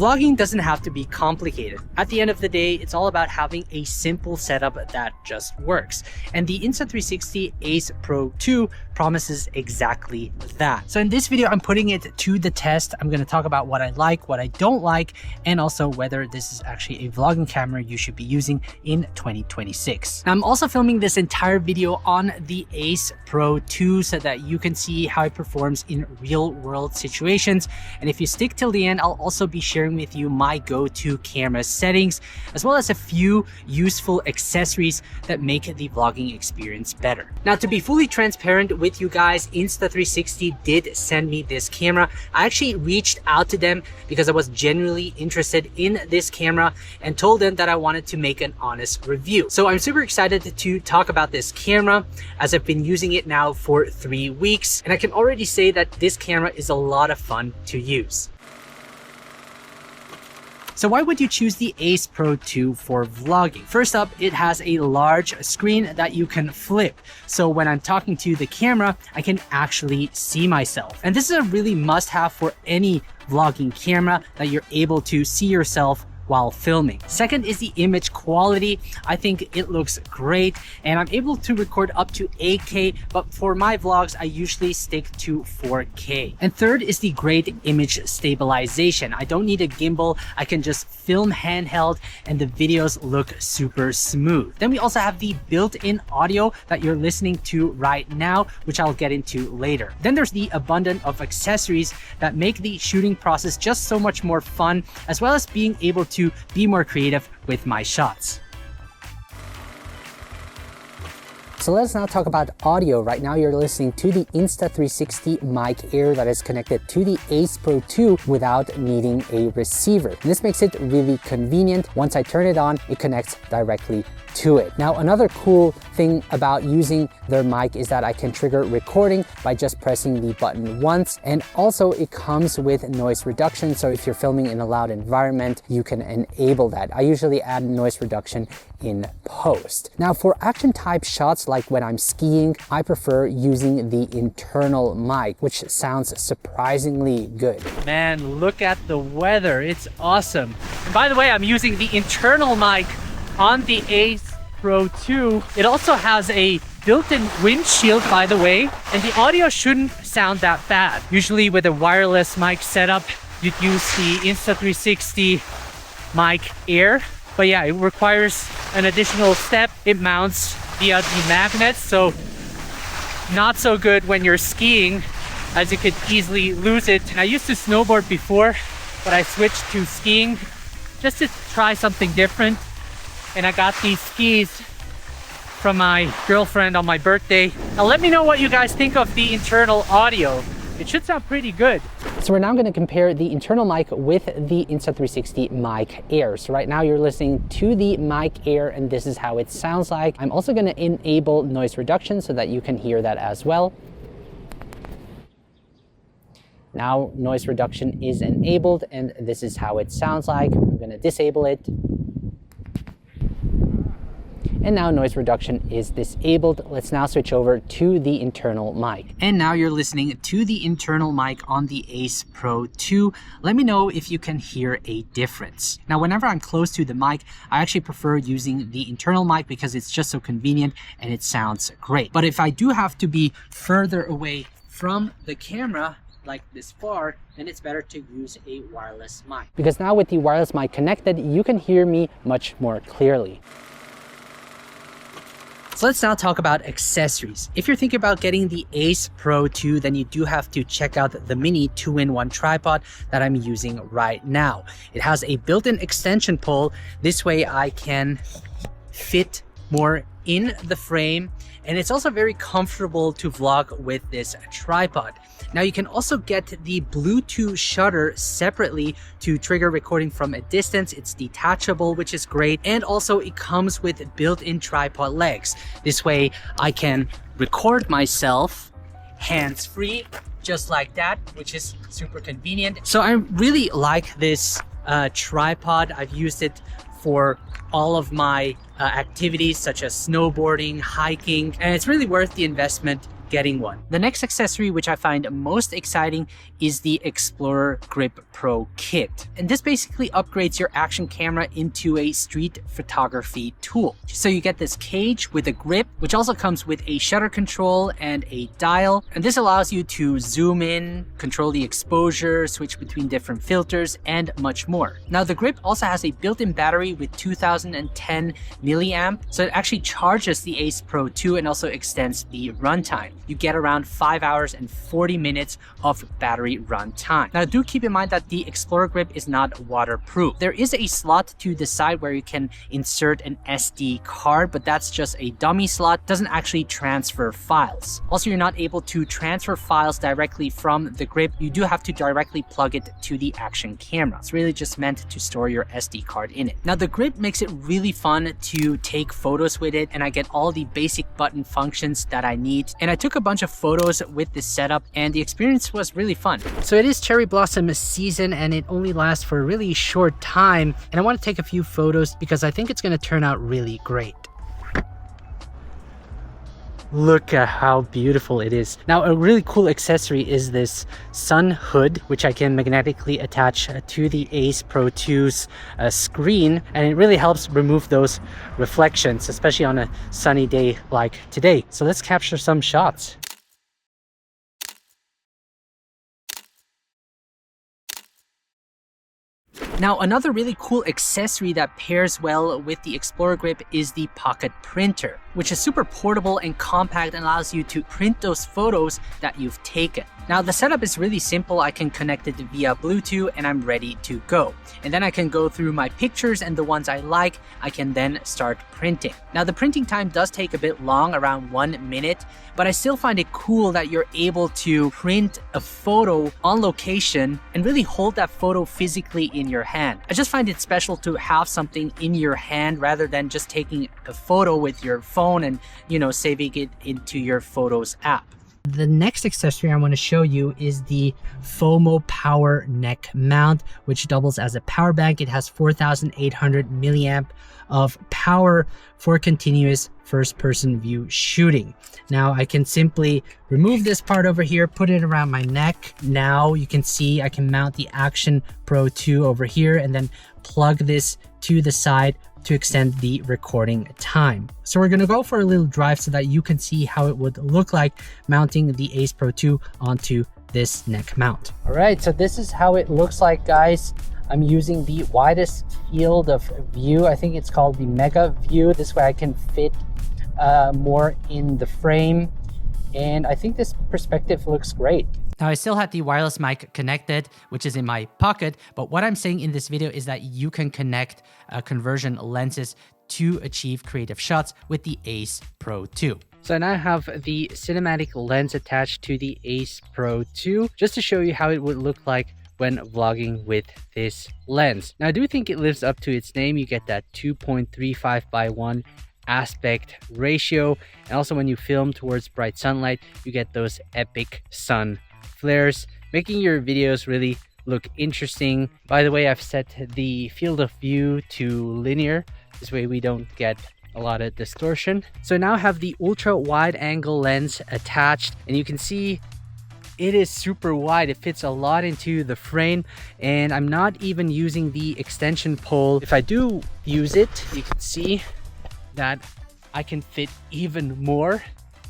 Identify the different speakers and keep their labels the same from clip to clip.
Speaker 1: Vlogging doesn't have to be complicated. At the end of the day, it's all about having a simple setup that just works. And the Insta360 Ace Pro 2 promises exactly that. So in this video, I'm putting it to the test. I'm going to talk about what I like, what I don't like, and also whether this is actually a vlogging camera you should be using in 2026. Now, I'm also filming this entire video on the Ace Pro 2 so that you can see how it performs in real world situations. And if you stick till the end, I'll also be sharing with you my go-to camera settings, as well as a few useful accessories that make the vlogging experience better. Now, to be fully transparent with you guys, Insta360 did send me this camera. I actually reached out to them because I was genuinely interested in this camera and told them that I wanted to make an honest review. So I'm super excited to talk about this camera, as I've been using it now for 3 weeks, and I can already say that this camera is a lot of fun to use. So why would you choose the Ace Pro 2 for vlogging? First up, it has a large screen that you can flip. So when I'm talking to the camera, I can actually see myself. And this is a really must-have for any vlogging camera, that you're able to see yourself while filming. Second is the image quality. I think it looks great, and I'm able to record up to 8K, but for my vlogs, I usually stick to 4K. And third is the great image stabilization. I don't need a gimbal. I can just film handheld and the videos look super smooth. Then we also have the built-in audio that you're listening to right now, which I'll get into later. Then there's the abundance of accessories that make the shooting process just so much more fun, as well as being able to be more creative with my shots. So let's now talk about audio. Right now you're listening to the Insta360 Mic Air that is connected to the Ace Pro 2 without needing a receiver. And this makes it really convenient. Once I turn it on, it connects directly to it. Now, another cool thing about using their mic is that I can trigger recording by just pressing the button once. And also it comes with noise reduction. So if you're filming in a loud environment, you can enable that. I usually add noise reduction in post. Now, for action type shots, like when I'm skiing, I prefer using the internal mic, which sounds surprisingly good. Man, look at the weather. It's awesome. And by the way, I'm using the internal mic on the Ace Pro 2. It also has a built-in windshield, by the way, and the audio shouldn't sound that bad. Usually with a wireless mic setup, you'd use the Insta360 Mic Air. But yeah, it requires an additional step. It mounts via the magnets, so not so good when you're skiing, as you could easily lose it. And I used to snowboard before, but I switched to skiing just to try something different. And I got these skis from my girlfriend on my birthday. Now let me know what you guys think of the internal audio. It should sound pretty good. So we're now going to compare the internal mic with the Insta360 Mic Air. So right now you're listening to the Mic Air, and this is how it sounds like. I'm also going to enable noise reduction so that you can hear that as well. Now noise reduction is enabled, and this is how it sounds like. I'm going to disable it. And now noise reduction is disabled. Let's now switch over to the internal mic. And now you're listening to the internal mic on the Ace Pro 2. Let me know if you can hear a difference. Now, whenever I'm close to the mic, I actually prefer using the internal mic because it's just so convenient and it sounds great. But if I do have to be further away from the camera, like this far, then it's better to use a wireless mic. Because now with the wireless mic connected, you can hear me much more clearly. So let's now talk about accessories. If you're thinking about getting the Ace Pro 2, then you do have to check out the mini 2-in-1 tripod that I'm using right now. It has a built-in extension pole. This way I can fit more in the frame, and it's also very comfortable to vlog with this tripod. Now you can also get the Bluetooth shutter separately to trigger recording from a distance. It's detachable, which is great. And also it comes with built-in tripod legs. This way I can record myself hands-free, just like that, which is super convenient. So I really like this tripod. I've used it for all of my activities such as snowboarding, hiking, and it's really worth the investment getting one. The next accessory which I find most exciting is the Explorer Grip Pro kit. And this basically upgrades your action camera into a street photography tool. So you get this cage with a grip, which also comes with a shutter control and a dial. And this allows you to zoom in, control the exposure, switch between different filters, and much more. Now the grip also has a built-in battery with 2010 milliamp. So it actually charges the Ace Pro 2 and also extends the runtime. You get around 5 hours and 40 minutes of battery runtime. Now do keep in mind that the Explorer Grip is not waterproof. There is a slot to the side where you can insert an SD card, but that's just a dummy slot, doesn't actually transfer files. Also, you're not able to transfer files directly from the grip. You do have to directly plug it to the action camera. It's really just meant to store your SD card in it. Now the grip makes it really fun to take photos with it, and I get all the basic button functions that I need. And I took a bunch of photos with this setup and the experience was really fun. So it is cherry blossom season and it only lasts for a really short time, and I want to take a few photos because I think it's going to turn out really great. Look at how beautiful it is. Now a really cool accessory is this sun hood, which I can magnetically attach to the Ace Pro 2's screen, and it really helps remove those reflections, especially on a sunny day like today. So let's capture some shots. Now, another really cool accessory that pairs well with the Explorer Grip is the pocket printer, which is super portable and compact and allows you to print those photos that you've taken. Now, the setup is really simple. I can connect it via Bluetooth and I'm ready to go. And then I can go through my pictures, and the ones I like, I can then start printing. Now, the printing time does take a bit long, around 1 minute, but I still find it cool that you're able to print a photo on location and really hold that photo physically in your hand. I just find it special to have something in your hand rather than just taking a photo with your phone and, saving it into your Photos app. The next accessory I want to show you is the FOMO Power Neck Mount, which doubles as a power bank. It has 4,800 milliamp of power for continuous first-person view shooting. Now I can simply remove this part over here, put it around my neck. Now you can see I can mount the Action Pro 2 over here and then plug this to the side to extend the recording time. So we're going to go for a little drive so that you can see how it would look like mounting the Ace Pro 2 onto this neck mount. All right, so this is how it looks like, guys. I'm using the widest field of view. I think it's called the Mega View. This way I can fit more in the frame. And I think this perspective looks great. Now I still have the wireless mic connected, which is in my pocket, but what I'm saying in this video is that you can connect conversion lenses to achieve creative shots with the Ace Pro 2. So I now have the cinematic lens attached to the Ace Pro 2, just to show you how it would look like when vlogging with this lens. Now I do think it lives up to its name. You get that 2.35:1 aspect ratio, and also when you film towards bright sunlight, you get those epic sun flares, making your videos really look interesting. By the way, I've set the field of view to linear. This way we don't get a lot of distortion. So now I have the ultra wide angle lens attached, and you can see it is super wide. It fits a lot into the frame, and I'm not even using the extension pole. If I do use it, you can see that I can fit even more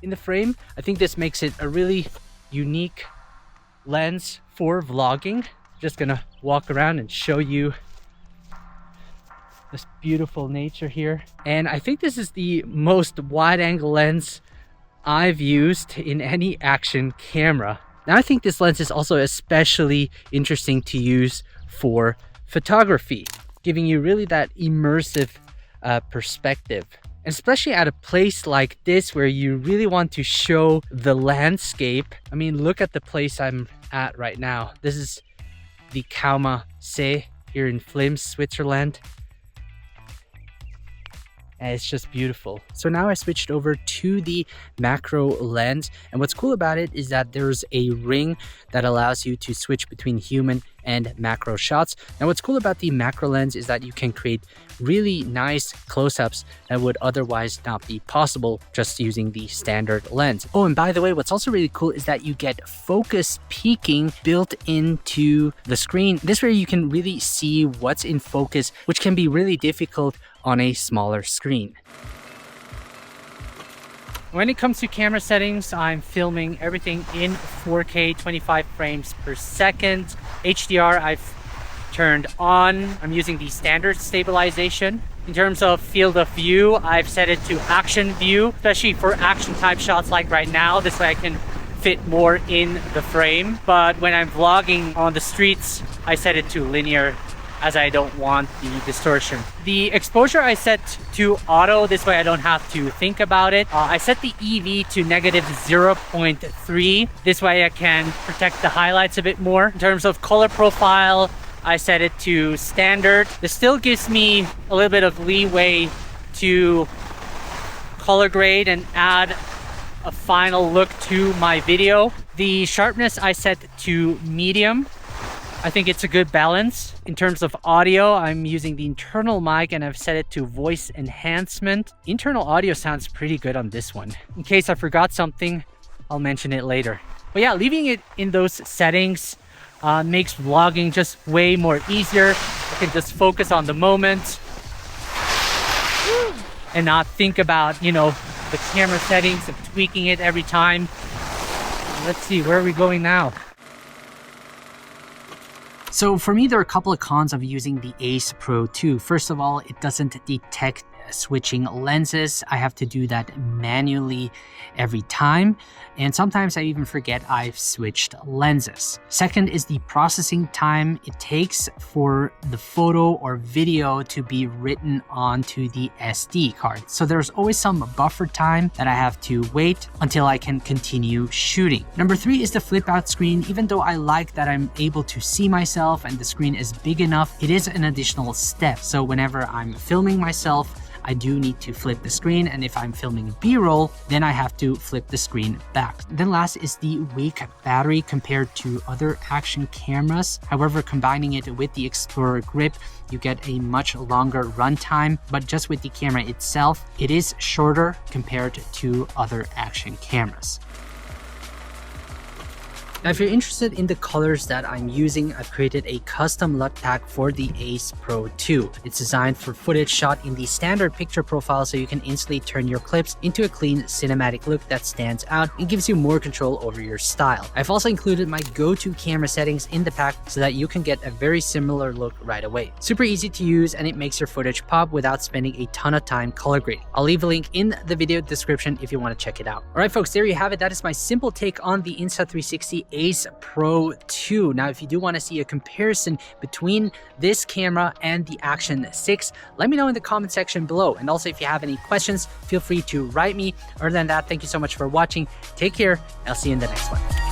Speaker 1: in the frame. I think this makes it a really unique lens for vlogging. Just gonna walk around and show you this beautiful nature here. And I think this is the most wide angle lens I've used in any action camera. Now I think this lens is also especially interesting to use for photography, giving you really that immersive perspective. Especially at a place like this where you really want to show the landscape. I mean, look at the place I'm at right now. This is the Kauma See here in Flims, Switzerland. And it's just beautiful. So now I switched over to the macro lens, and what's cool about it is that there's a ring that allows you to switch between human and macro shots. Now, what's cool about the macro lens is that you can create really nice close-ups that would otherwise not be possible just using the standard lens. Oh, and by the way, what's also really cool is that you get focus peaking built into the screen. This way you can really see what's in focus, which can be really difficult on a smaller screen. When it comes to camera settings, I'm filming everything in 4K 25 frames per second. HDR I've turned on. I'm using the standard stabilization. In terms of field of view, I've set it to action view, especially for action type shots like right now. This way I can fit more in the frame. But when I'm vlogging on the streets, I set it to linear, as I don't want the distortion. The exposure I set to auto, this way I don't have to think about it. I set the EV to -0.3. This way I can protect the highlights a bit more. In terms of color profile, I set it to standard. This still gives me a little bit of leeway to color grade and add a final look to my video. The sharpness I set to medium. I think it's a good balance. In terms of audio, I'm using the internal mic and I've set it to voice enhancement. Internal audio sounds pretty good on this one. In case I forgot something, I'll mention it later. But yeah, leaving it in those settings makes vlogging just way more easier. I can just focus on the moment and not think about, you know, the camera settings and tweaking it every time. Let's see, where are we going now? So for me, there are a couple of cons of using the Ace Pro 2. First of all, it doesn't detect switching lenses. I have to do that manually every time. And sometimes I even forget I've switched lenses. Second is the processing time it takes for the photo or video to be written onto the SD card. So there's always some buffer time that I have to wait until I can continue shooting. Number 3 is the flip out screen. Even though I like that I'm able to see myself and the screen is big enough, it is an additional step. So whenever I'm filming myself, I do need to flip the screen, and if I'm filming B-roll, then I have to flip the screen back. Then last is the weak battery compared to other action cameras. However, combining it with the Explorer grip, you get a much longer runtime, but just with the camera itself, it is shorter compared to other action cameras. Now, if you're interested in the colors that I'm using, I've created a custom LUT pack for the Ace Pro 2. It's designed for footage shot in the standard picture profile so you can instantly turn your clips into a clean cinematic look that stands out and gives you more control over your style. I've also included my go-to camera settings in the pack so that you can get a very similar look right away. Super easy to use, and it makes your footage pop without spending a ton of time color grading. I'll leave a link in the video description if you want to check it out. All right, folks, there you have it. That is my simple take on the Insta360 Ace Pro 2. Now, if you do want to see a comparison between this camera and the Action 6, let me know in the comment section below. And also, if you have any questions, feel free to write me. Other than that, thank you so much for watching. Take care. I'll see you in the next one.